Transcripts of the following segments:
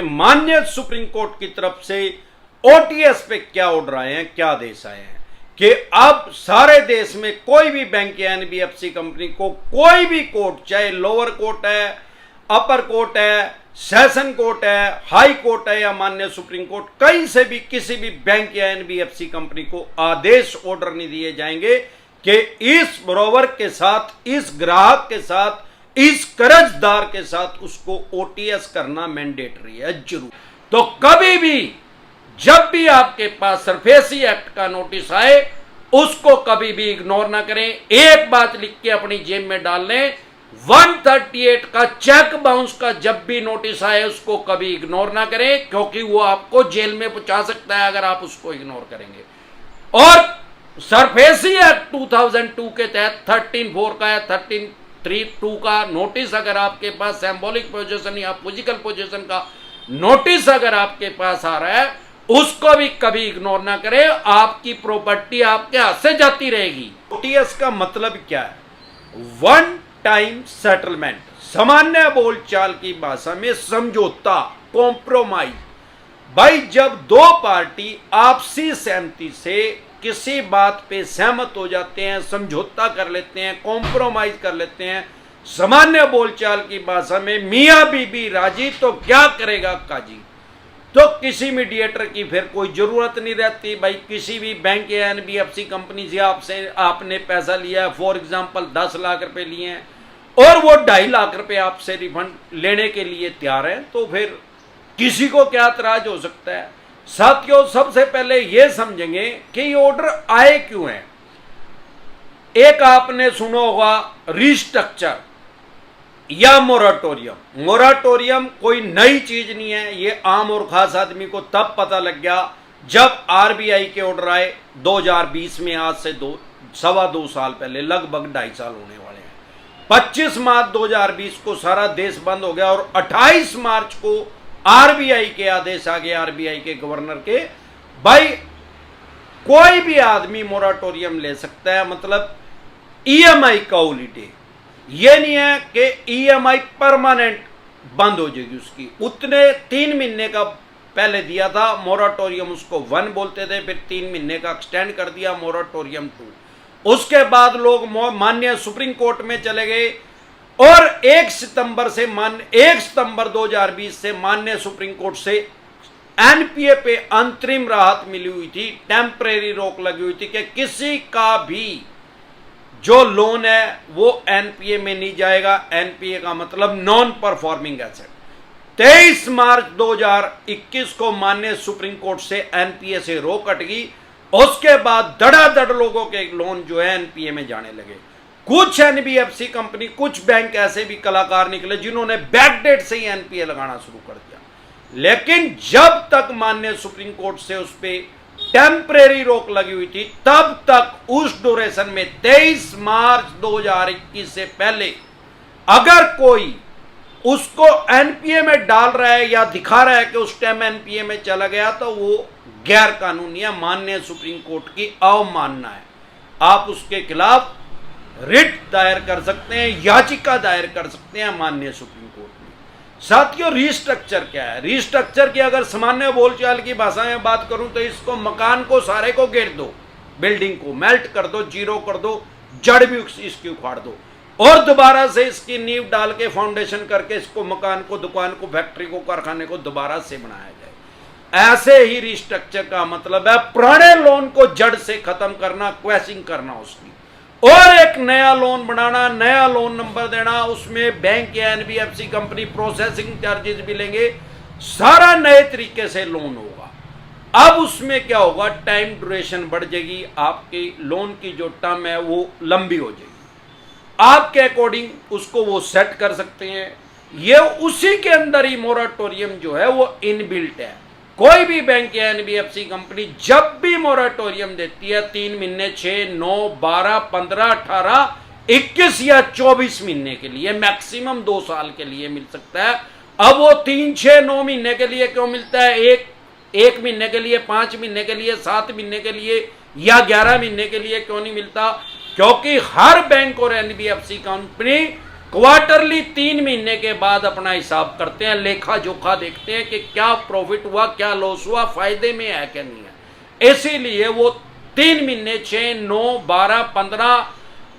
माननीय supreme court की तरफ से ओटीएस पे क्या ऑर्डर आए हैं, क्या आदेश आए हैं कि अब सारे देश में कोई भी बैंक या एनबीएफसी कंपनी को कोई भी कोर्ट, चाहे लोअर कोर्ट है, अपर कोर्ट है, सेशन कोर्ट है, हाई कोर्ट है या माननीय सुप्रीम कोर्ट, कहीं से भी किसी भी बैंक या एनबीएफसी कंपनी को आदेश ऑर्डर नहीं दिए जाएंगे कि इस बरोबर के साथ, इस ग्राहक के साथ, इस कर्जदार के साथ उसको ओटीएस करना मैंडेटरी है, जरूर। तो कभी भी जब भी आपके पास सरफेसी एक्ट का नोटिस आए उसको कभी भी इग्नोर ना करें। एक बात लिख के अपनी जेब में डाल लें, 138 का चेक बाउंस का जब भी नोटिस आए उसको कभी इग्नोर ना करें, क्योंकि वो आपको जेल में पहुंचा सकता है अगर आप उसको इग्नोर करेंगे। और सरफेसी एक्ट 2002 के तहत 13(4) का है, 13(3)(2) का नोटिस अगर आपके पास सिंबॉलिक पोजीशन या फिजिकल पोजीशन का नोटिस अगर आपके पास आ रहा है उसको भी कभी इग्नोर ना करें, आपकी प्रॉपर्टी आपके हाथ से जाती रहेगी। ओटीएस का मतलब क्या है? वन टाइम सेटलमेंट, सामान्य बोलचाल की भाषा में समझौता, कॉम्प्रोमाइज। भाई जब दो पार्टी आपसी सहमति से किसी बात पे सहमत हो जाते हैं, समझौता कर लेते हैं, कॉम्प्रोमाइज कर लेते हैं, सामान्य बोलचाल की भाषा में मियां बीबी राजी तो क्या करेगा काजी, तो किसी मीडिएटर की फिर कोई जरूरत नहीं रहती। भाई किसी भी बैंक या एनबीएफसी कंपनी से आपने पैसा लिया है, फॉर एग्जांपल 10 लाख रुपए लिए हैं और वो 2.5 लाख रुपए आपसे रिफंड लेने के लिए तैयार है, तो फिर किसी को क्या एतराज हो सकता है? साथियों, सबसे पहले यह समझेंगे कि ये ऑर्डर आए क्यों हैं। एक आपने सुना होगा रिस्ट्रक्चर या मोराटोरियम। मोराटोरियम कोई नई चीज नहीं है, ये आम और खास आदमी को तब पता लग गया जब आरबीआई के ऑर्डर आए 2020 में, आज से 2.25 साल पहले, लगभग 2.5 साल होने वाले हैं। 25 मार्च 2020 को सारा देश बंद हो गया और 28 मार्च को आरबीआई के आदेश आ गए, आरबीआई के गवर्नर के, भाई कोई भी आदमी मोराटोरियम ले सकता है, मतलब ईएमआई का हॉलीडे। ये नहीं है कि ईएमआई परमानेंट बंद हो जाएगी उसकी। उतने 3 महीने का पहले दिया था मोराटोरियम, उसको 1 बोलते थे, फिर 3 महीने का एक्सटेंड कर दिया मोराटोरियम 2। उसके बाद लोग माननीय सुप्रीम कोर्ट में चले गए और 1 सितंबर 2020 से माननीय सुप्रीम कोर्ट से एनपीए पे अंतरिम राहत मिली हुई थी, टेम्परेरी रोक लगी हुई थी कि किसी का भी जो लोन है वो एनपीए में नहीं जाएगा। एनपीए का मतलब नॉन परफॉर्मिंग एसेट। 23 मार्च 2021 को माननीय सुप्रीम कोर्ट से एनपीए से रोक हट गई। उसके बाद धड़ाधड़ लोगों के लोन जो है एनपीए में जाने लगे। कुछ एनबीएफसी कंपनी, कुछ बैंक ऐसे भी कलाकार निकले जिन्होंने बैकडेट से ही एनपीए लगाना शुरू कर दिया, लेकिन जब तक माननीय सुप्रीम कोर्ट से उस पर टेम्परेरी रोक लगी हुई थी तब तक उस ड्यूरेशन में 23 मार्च 2021 से पहले अगर कोई उसको एनपीए में डाल रहा है या दिखा रहा है कि उस टाइम एनपीए में चला गया, तो वो गैर कानूनी है, माननीय सुप्रीम कोर्ट की अवमानना है। आप उसके खिलाफ रिट दायर कर सकते हैं, याचिका दायर कर सकते हैं माननीय सुप्रीम कोर्ट में। साथियों, रिस्ट्रक्चर क्या है? रिस्ट्रक्चर की अगर सामान्य बोलचाल की भाषा में बात करूं तो इसको मकान को सारे को गिर दो, बिल्डिंग को मेल्ट कर दो, जीरो कर दो, जड़ भी इसकी उखाड़ दो और दोबारा से इसकी नींव डाल के फाउंडेशन करके इसको, मकान को, दुकान को, फैक्ट्री को, कारखाने को दोबारा से बनाया जाए। ऐसे ही रिस्ट्रक्चर का मतलब है पुराने लोन को जड़ से खत्म करना, क्वैशिंग करना उसकी, और एक नया लोन बनाना, नया लोन नंबर देना, उसमें बैंक या एनबीएफसी कंपनी प्रोसेसिंग चार्जेस भी लेंगे, सारा नए तरीके से लोन होगा। अब उसमें क्या होगा, टाइम ड्यूरेशन बढ़ जाएगी, आपकी लोन की जो टर्म है वो लंबी हो जाएगी। आपके अकॉर्डिंग उसको वो सेट कर सकते हैं। ये उसी के अंदर ही मोराटोरियम जो है वो इनबिल्ट है। कोई भी बैंक या एनबीएफसी कंपनी जब भी मोराटोरियम देती है 3 महीने, 6, 9, 12, 15, 18, 21 या 24 महीने के लिए, मैक्सिमम 2 साल के लिए मिल सकता है। अब वो 3, 6, 9 महीने के लिए क्यों मिलता है? एक महीने के लिए, 5 महीने के लिए, 7 महीने के लिए या 11 महीने के लिए क्यों नहीं मिलता? क्योंकि हर बैंक और एनबीएफसी कंपनी क्वार्टरली 3 महीने के बाद अपना हिसाब करते हैं, लेखा जोखा देखते हैं कि क्या प्रॉफिट हुआ, क्या लॉस हुआ, फायदे में है क्या नहीं है। इसीलिए वो 3 महीने, 6, 9, 12, 15,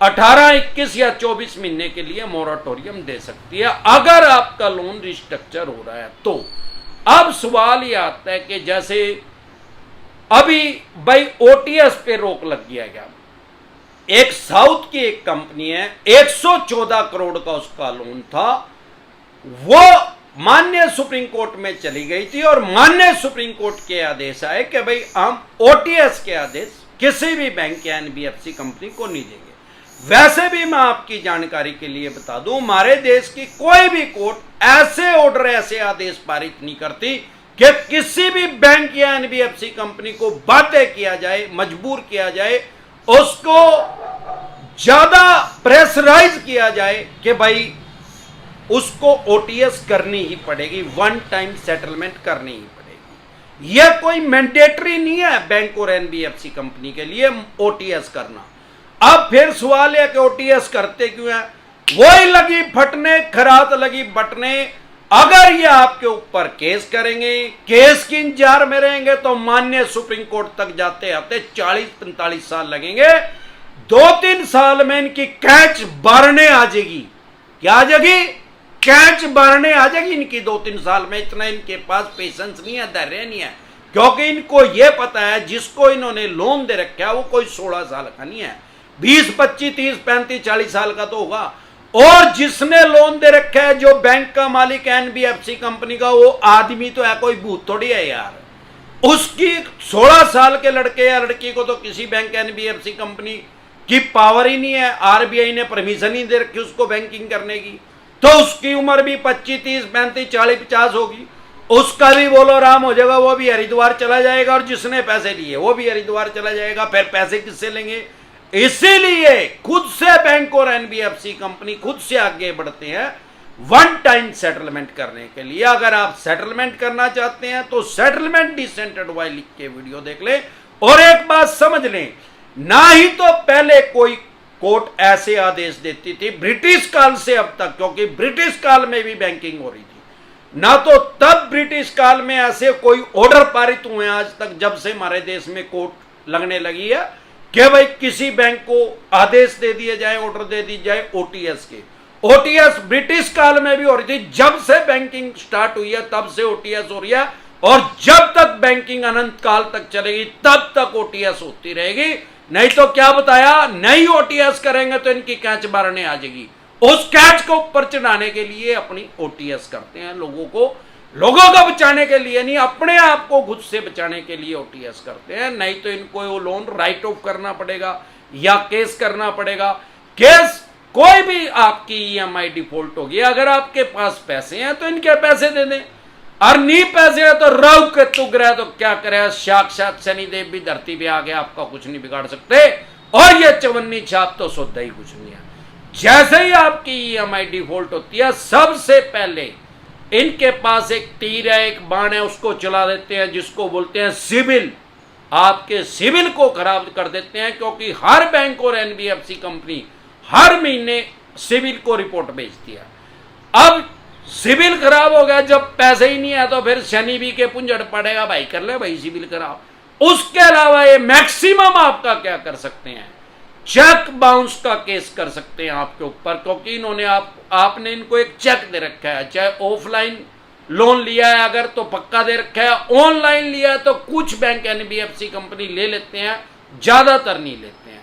18, 21 या 24 महीने के लिए मोराटोरियम दे सकती है अगर आपका लोन रिस्ट्रक्चर हो रहा है तो। अब सवाल ये आता है कि जैसे अभी भाई ओटीएस पे रोक लग गया गया, एक साउथ की एक कंपनी है, 114 करोड़ का उसका लोन था, वो माननीय सुप्रीम कोर्ट में चली गई थी और माननीय सुप्रीम कोर्ट के आदेश आए कि भाई हम ओटीएस के आदेश किसी भी बैंक या एनबीएफसी कंपनी को नहीं देंगे। वैसे भी मैं आपकी जानकारी के लिए बता दूं, हमारे देश की कोई भी कोर्ट ऐसे ऑर्डर, ऐसे आदेश पारित नहीं करती कि किसी भी बैंक या एनबीएफसी कंपनी को बाध्य किया जाए, मजबूर किया जाए, उसको ज्यादा प्रेशराइज किया जाए कि भाई उसको ओटीएस करनी ही पड़ेगी, वन टाइम सेटलमेंट करनी ही पड़ेगी। यह कोई मैंडेटरी नहीं है बैंक और एनबीएफसी कंपनी के लिए ओटीएस करना। अब फिर सवाल है कि ओटीएस करते क्यों है? वही लगी फटने, खरात लगी बटने। अगर ये आपके ऊपर केस करेंगे, केस की इंतजार में रहेंगे तो माननीय सुप्रीम कोर्ट तक जाते आते 40-45 साल लगेंगे। 2-3 साल में इनकी कैच बारने आ जाएगी। क्या आ जाएगी? कैच बारने आ जाएगी इनकी 2-3 साल में। इतना इनके पास पेशेंस नहीं है, धैर्य नहीं है, क्योंकि इनको यह पता है जिसको इन्होंने लोन दे रखा है वो कोई 16 साल का नहीं है, 20, 25, 30, 35, 40 साल का तो होगा। और जिसने लोन दे रखा है, जो बैंक का मालिक एनबीएफसी कंपनी का, वो आदमी तो है, कोई भूत थोड़ी है यार। उसकी 16 साल के लड़के या लड़की को तो किसी बैंक एनबीएफसी कंपनी की पावर ही नहीं है, आरबीआई ने परमिशन ही दे रखी उसको बैंकिंग करने की, तो उसकी उम्र भी 25, 30, 35, 40, 50 होगी। उसका भी बोलो राम हो जाएगा, वो भी हरिद्वार चला जाएगा, और जिसने पैसे लिए वो भी हरिद्वार चला जाएगा। फिर पैसे किससे लेंगे? इसीलिए खुद से बैंक और एनबीएफसी कंपनी खुद से आगे बढ़ते हैं वन टाइम सेटलमेंट करने के लिए। अगर आप सेटलमेंट करना चाहते हैं तो सेटलमेंट डिसेंट एडवाइस लिख के वीडियो देख लें। और एक बात समझ लें, ना ही तो पहले कोई कोर्ट ऐसे आदेश देती थी ब्रिटिश काल से अब तक, क्योंकि ब्रिटिश काल में भी बैंकिंग हो रही थी, ना तो तब ब्रिटिश काल में ऐसे कोई ऑर्डर पारित हुए आज तक, जब से हमारे देश में कोर्ट लगने लगी है कि भाई किसी बैंक को आदेश दे दिए जाए, ऑर्डर दे दी जाए ओटीएस के। ओटीएस ब्रिटिश काल में भी हो रही थी, जब से बैंकिंग स्टार्ट हुई है तब से ओटीएस हो रही है, और जब तक बैंकिंग अनंत काल तक चलेगी तब तक ओटीएस होती रहेगी। नहीं तो क्या बताया, नहीं ओटीएस करेंगे तो इनकी कैच बारने आ जाएगी। उस कैच को ऊपर चढ़ाने के लिए अपनी ओटीएस करते हैं, लोगों को बचाने के लिए नहीं, अपने आप को खुद से बचाने के लिए ओटीएस करते हैं। नहीं तो इनको वो लोन राइट ऑफ करना पड़ेगा या केस करना पड़ेगा। केस, कोई भी आपकी ईएमआई डिफॉल्ट होगी, अगर आपके पास पैसे हैं तो इनके पैसे दे दें, और नहीं पैसे हैं तो राहु केतु ग्रह तो क्या करे, साक्षात शनिदेव भी धरती पे आ गया, आपका कुछ नहीं बिगाड़ सकते। और ये चवन्नी छाप तो सोता ही कुछ नहीं है। जैसे ही आपकी ईएमआई डिफॉल्ट होती है, सबसे पहले इनके पास एक तीर है, एक बाण है, उसको चला देते हैं, जिसको बोलते हैं सिविल। आपके सिविल को खराब कर देते हैं, क्योंकि हर बैंक और एनबीएफसी कंपनी हर महीने सिविल को रिपोर्ट भेजती है। अब सिविल खराब हो गया, जब पैसे ही नहीं है तो फिर शनि भी के पुंजड़ पड़ेगा, भाई कर ले भाई सिविल खराब। उसके अलावा ये मैक्सिमम आपका क्या कर सकते हैं, चेक बाउंस का केस कर सकते हैं आपके ऊपर, क्योंकि इन्होंने आपने इनको एक चेक दे रखा है। चाहे ऑफलाइन लोन लिया है अगर तो पक्का दे रखा है, ऑनलाइन लिया है तो कुछ बैंक एनबीएफसी कंपनी ले लेते हैं, ज्यादातर नहीं लेते हैं।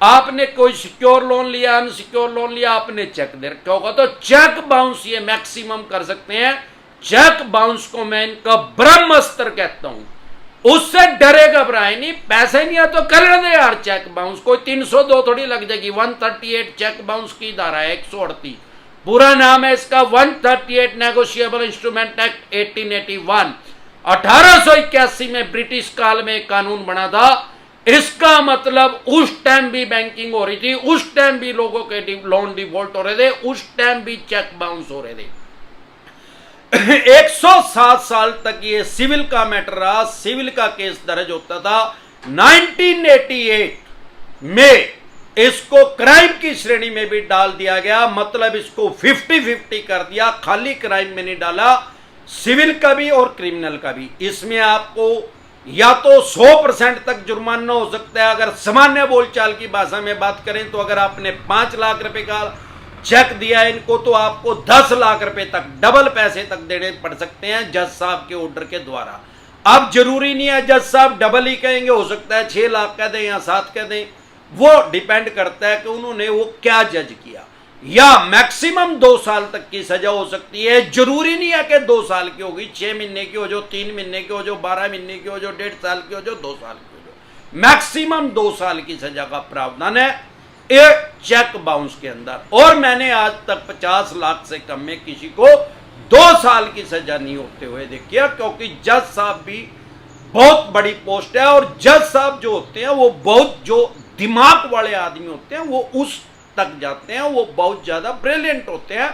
आपने कोई सिक्योर लोन लिया, अनसिक्योर लोन लिया, आपने चेक दे रखा होगा तो चेक बाउंस ये मैक्सिमम कर सकते हैं। चेक बाउंस को मैं इनका ब्रह्मास्त्र कहता हूं। उससे डरे घबराए नहीं, पैसे नहीं है तो कर दे यार चेक बाउंस। कोई 302 थोड़ी लग जाएगी, 138 चेक बाउंस की धारा है, 138 पूरा नाम है इसका, 138 नेगोशिएबल इंस्ट्रूमेंट एक्ट 1881। 1881 में ब्रिटिश काल में एक कानून बना था। इसका मतलब उस टाइम भी बैंकिंग हो रही थी, उस टाइम भी लोगों के लोन डिफॉल्ट हो रहे थे, उस टाइम भी चेक बाउंस हो रहे थे। 107 साल तक ये सिविल का मैटर रहा, सिविल का केस दर्ज होता था। 1988 में इसको क्राइम की श्रेणी में भी डाल दिया गया, मतलब इसको 50-50 कर दिया। खाली क्राइम में नहीं डाला, सिविल का भी और क्रिमिनल का भी। इसमें आपको या तो 100% तक जुर्माना हो सकता है, अगर सामान्य बोलचाल की भाषा में बात करें तो अगर आपने 5 लाख रुपए का चेक दिया है इनको तो आपको 10 लाख रुपए तक, डबल पैसे तक देने पड़ सकते हैं जज साहब के ऑर्डर के द्वारा। अब जरूरी नहीं है जज साहब डबल ही कहेंगे, हो सकता है 6 लाख कह दें या 7 कह दें, वो डिपेंड करता है कि उन्होंने वो क्या जज किया। या मैक्सिमम 2 साल तक की सजा हो सकती है, जरूरी नहीं है कि 2 साल की होगी, 6 महीने की हो जो, 3 महीने की हो जो, 12 महीने की हो जो, 1.5 साल की हो जो, 2 साल की हो जो, मैक्सिमम 2 साल की सजा का प्रावधान है एक चेक बाउंस के अंदर। और मैंने आज तक 50 लाख से कम में किसी को 2 साल की सजा नहीं होते हुए देखिए, क्योंकि जज साहब भी बहुत बड़ी पोस्ट है और जज साहब जो होते हैं वो बहुत जो दिमाग वाले आदमी होते हैं वो उस तक जाते हैं, वो बहुत ज्यादा ब्रिलियंट होते हैं।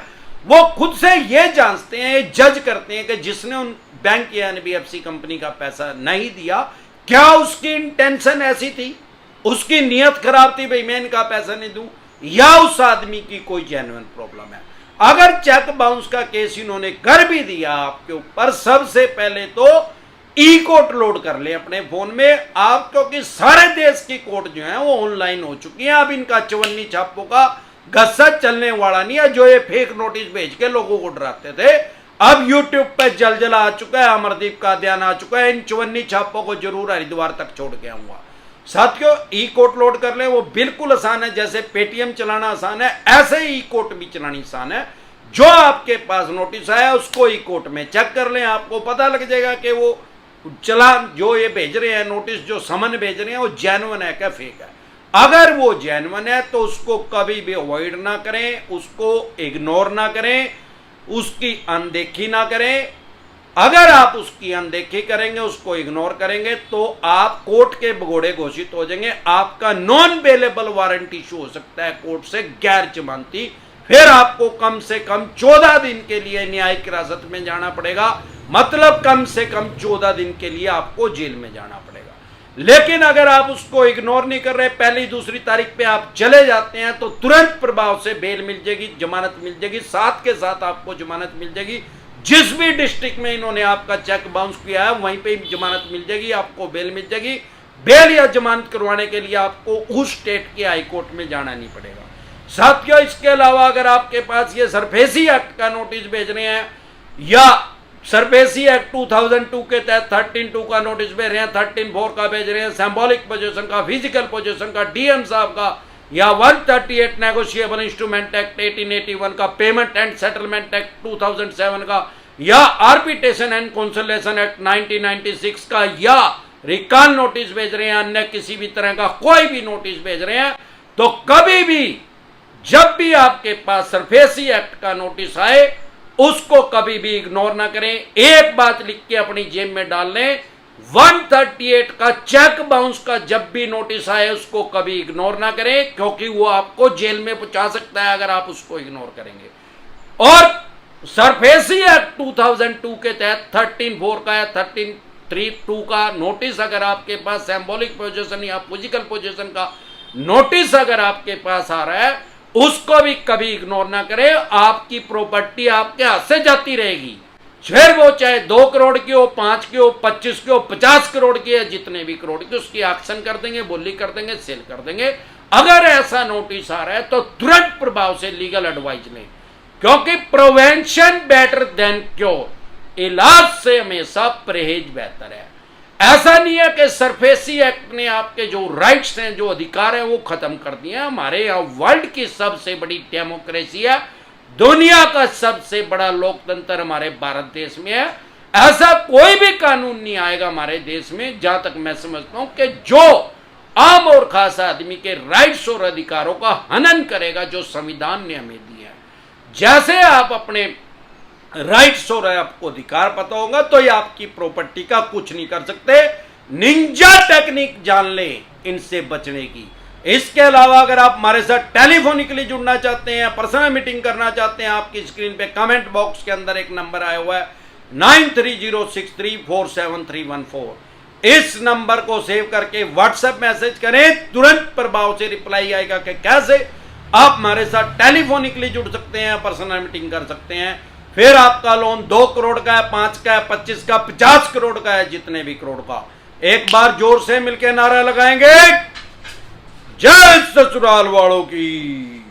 वो खुद से ये जांचते हैं, जज करते हैं कि जिसने उन बैंक या एनबीएफसी कंपनी का पैसा नहीं दिया, क्या उसकी इंटेंशन ऐसी थी, उसकी नीयत खराब थी, भाई मैं इनका पैसा नहीं दूं, या उस आदमी की कोई जेन्युइन प्रॉब्लम है। अगर चेक बाउंस का केस इन्होंने कर भी दिया आपके ऊपर, सबसे पहले तो ई कोर्ट लोड कर ले अपने फोन में आप, क्योंकि सारे देश की कोर्ट जो है वो ऑनलाइन हो चुकी है। अब इनका चवन्नी छापों का गस्सा चलने वाला नहीं है, जो ये फेक नोटिस भेज के लोगों को डराते थे। अब यूट्यूब पे जलजला आ चुका है, अमरदीप का ध्यान आ चुका है, इन चवन्नी छापों को जरूर हरिद्वार तक छोड़ के आऊंगा। साथियों, ई कोर्ट लोड कर ले, वो बिल्कुल आसान है, जैसे पेटीएम चलाना आसान है ऐसे ही ई कोर्ट भी चलानी आसान है। जो आपके पास नोटिस आया उसको ई कोर्ट में चेक कर लें, आपको पता लग जाएगा कि वो चलान जो ये भेज रहे हैं, नोटिस जो समन भेज रहे हैं, वो जेन्युइन है क्या फेक है। अगर वो जेन्युइन है तो उसको कभी भी अवॉइड ना करें, उसको इग्नोर ना करें, उसकी अनदेखी ना करें। अगर आप उसकी अनदेखी करेंगे, उसको इग्नोर करेंगे, तो आप कोर्ट के भगोड़े घोषित हो जाएंगे, आपका नॉन बेलेबल वारंट इशू हो सकता है कोर्ट से गैर जमानती। फिर आपको कम से कम 14 दिन के लिए न्यायिक हिरासत में जाना पड़ेगा, मतलब कम से कम 14 दिन के लिए आपको जेल में जाना पड़ेगा। लेकिन अगर आप उसको इग्नोर नहीं कर रहे, पहली दूसरी तारीख पे आप चले जाते हैं, तो तुरंत प्रभाव से बेल मिल जाएगी, जमानत मिल जाएगी, साथ के साथ आपको जमानत मिल जाएगी। जिस भी डिस्ट्रिक्ट में इन्होंने आपका चेक बाउंस किया है वहीं पे जमानत मिल जाएगी, आपको बेल मिल जाएगी। बेल या जमानत करवाने के लिए आपको उस स्टेट के हाई कोर्ट में जाना नहीं पड़ेगा। साथियों, इसके अलावा अगर आपके पास ये सरफेसी एक्ट का नोटिस भेज रहे हैं या सरफेसी एक्ट 2002 के तहत 13(2) का नोटिस भेज रहे हैं, 13(4) का भेज रहे हैं, सिंबॉलिक पोजीशन का, फिजिकल पोजीशन का, डीएम साहब का, या 138 नेगोशिएबल इंस्ट्रूमेंट एक्ट 1881 का, पेमेंट एंड सेटलमेंट एक्ट 2007 का, या आर्बिट्रेशन एंड कंसोलिडेशन एक्ट 1996 का, या रिकॉल नोटिस भेज रहे हैं, अन्य किसी भी तरह का कोई भी नोटिस भेज रहे हैं, तो कभी भी जब भी आपके पास सरफेसी एक्ट का नोटिस आए उसको कभी भी इग्नोर ना करें। एक बात लिख के अपनी जेब में डाल लें, 138 का चेक बाउंस का जब भी नोटिस आए उसको कभी इग्नोर ना करें, क्योंकि वो आपको जेल में पहुंचा सकता है अगर आप उसको इग्नोर करेंगे। और सरफेसी एक्ट 2002 के तहत 13(4) का या 13(3)(2) का नोटिस अगर आपके पास, सिंबॉलिक पोजीशन या फिजिकल पोजीशन का नोटिस अगर आपके पास आ रहा है, उसको भी कभी इग्नोर ना करें। आपकी प्रॉपर्टी आपके हाथ से जाती रहेगी, फिर वो चाहे 2 करोड़ की हो, 5 की हो, 25 की हो, 50 करोड़ की है, जितने भी करोड़ की, उसकी एक्शन कर देंगे, बोली कर देंगे, सेल कर देंगे। अगर ऐसा नोटिस आ रहा है तो तुरंत प्रभाव से लीगल एडवाइस लें, क्योंकि प्रिवेंशन बेटर देन क्योर, इलाज से हमेशा परहेज बेहतर है। ऐसा नहीं है कि सरफेसी एक्ट ने आपके जो राइट्स हैं, जो अधिकार हैं, वो खत्म कर दिए हैं। हमारे यहाँ वर्ल्ड की सबसे बड़ी डेमोक्रेसी है, दुनिया का सबसे बड़ा लोकतंत्र हमारे भारत देश में है। ऐसा कोई भी कानून नहीं आएगा हमारे देश में, जहां तक मैं समझता हूं, कि जो आम और खास आदमी के राइट्स और अधिकारों का हनन करेगा जो संविधान ने हमें दिया है। जैसे आप अपने राइट्स और आपको अधिकार पता होगा तो ये आपकी प्रॉपर्टी का कुछ नहीं कर सकते। निंजा टेक्निक जान ले इनसे बचने की। इसके अलावा अगर आप हमारे साथ टेलीफोनिकली जुड़ना चाहते हैं, पर्सनल मीटिंग करना चाहते हैं, आपकी स्क्रीन पे कमेंट बॉक्स के अंदर एक नंबर आया हुआ है 9306347314। इस नंबर को सेव करके व्हाट्सएप मैसेज करें, तुरंत प्रभाव से रिप्लाई आएगा कि कैसे आप हमारे साथ टेलीफोनिकली जुड़ सकते हैं, पर्सनल मीटिंग कर सकते हैं। फिर आपका लोन 2 करोड़ का है, 5 का है, 25 का, 50 करोड़ का है, जितने भी करोड़ का। एक बार जोर से मिलकर नारा लगाएंगे, जय ससुराल वालों की।